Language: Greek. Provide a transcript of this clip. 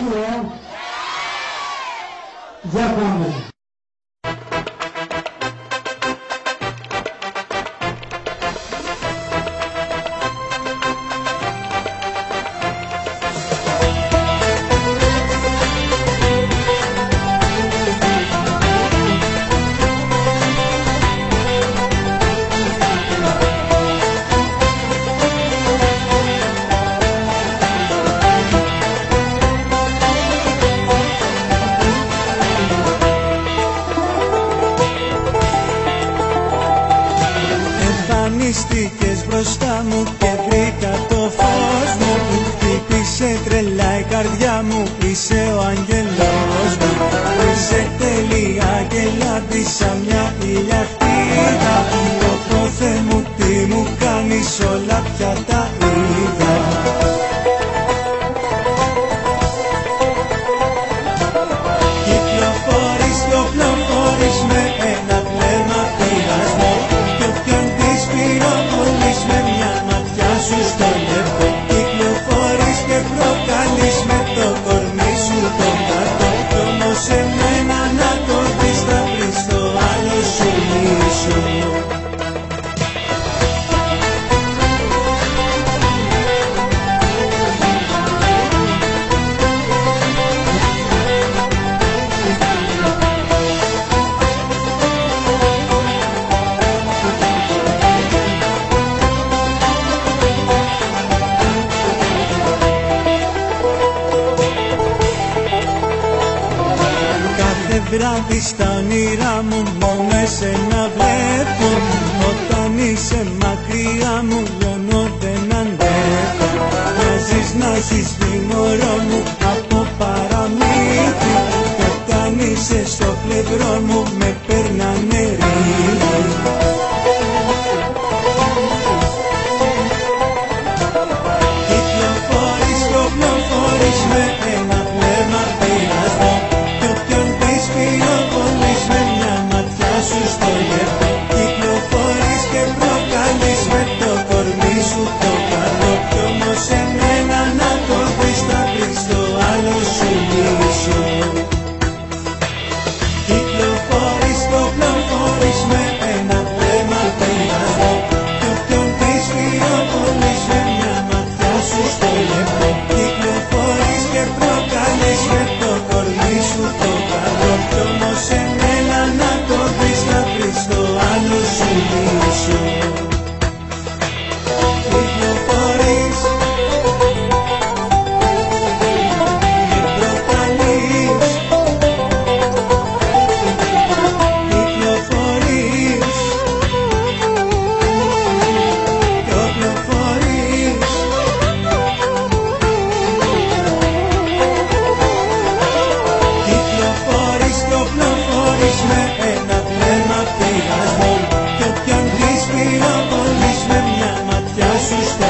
ακούω. Για πάμε. Εμφανίστηκες μπροστά μου και βρήκα το φως μου. Χτύπησε τρελά η καρδιά μου, είσαι ο αγγελός μου. Είσαι τέλεια και λάμπησα μια ηλιακτήρα. Το Θεέ μου τι μου κάνεις, όλα πια τα είδα. Κυκλοφορείς, κυκλοφορείς με ένα βλέμμα πειρασμό. Κι όποιον της πυροβολείς με μια ματιά σου στο λεπτό. Κυκλοφορείς και προκαλείς με το κορμί σου το κάτω. Κι όμως εμένα να το δεις θα βρεις το άλλο σου μίσο. Βράδυ στα όνειρά μου μόνο εσένα βλέπω. Όταν είσαι μακριά μου λιώνω, δεν αντέχω. Μοιάζεις να ζεις μωρό μου από παραμύθι. Και όταν είσαι στο πλευρό μου με περνάνε ρίγοι. Κυκλοφορείς, κυκλοφορείς με ένα βλέμμα πειρασμό. Πυροβολείς με μια ματιά σου στο λεπτό. Κυκλοφορείς και προκαλείς με το κορμί σου το καλό. Κι όμως εμένα να το δεις θα βρεις το άλλο σου μίσο. Κυκλοφορείς, κυκλοφορείς με ένα βλέμμα πειρασμό. Κι όποιον της πυροβολείς με μια ματιά σου στο λεπτό. Κυκλοφορείς και προκαλείς με το κορμί σου το καλό. Κι όμως εμένα να το δεις θα βρεις το άλλο σου μίσο. Κυκλοφορείς και προκαλείς. Κυκλοφορείς, κυκλοφορείς. Κυκλοφορείς, κυκλοφορείς με ένα βλέμμα πειρασμό. Κι όποιον της πυροβολείς με μια ματιά σου στο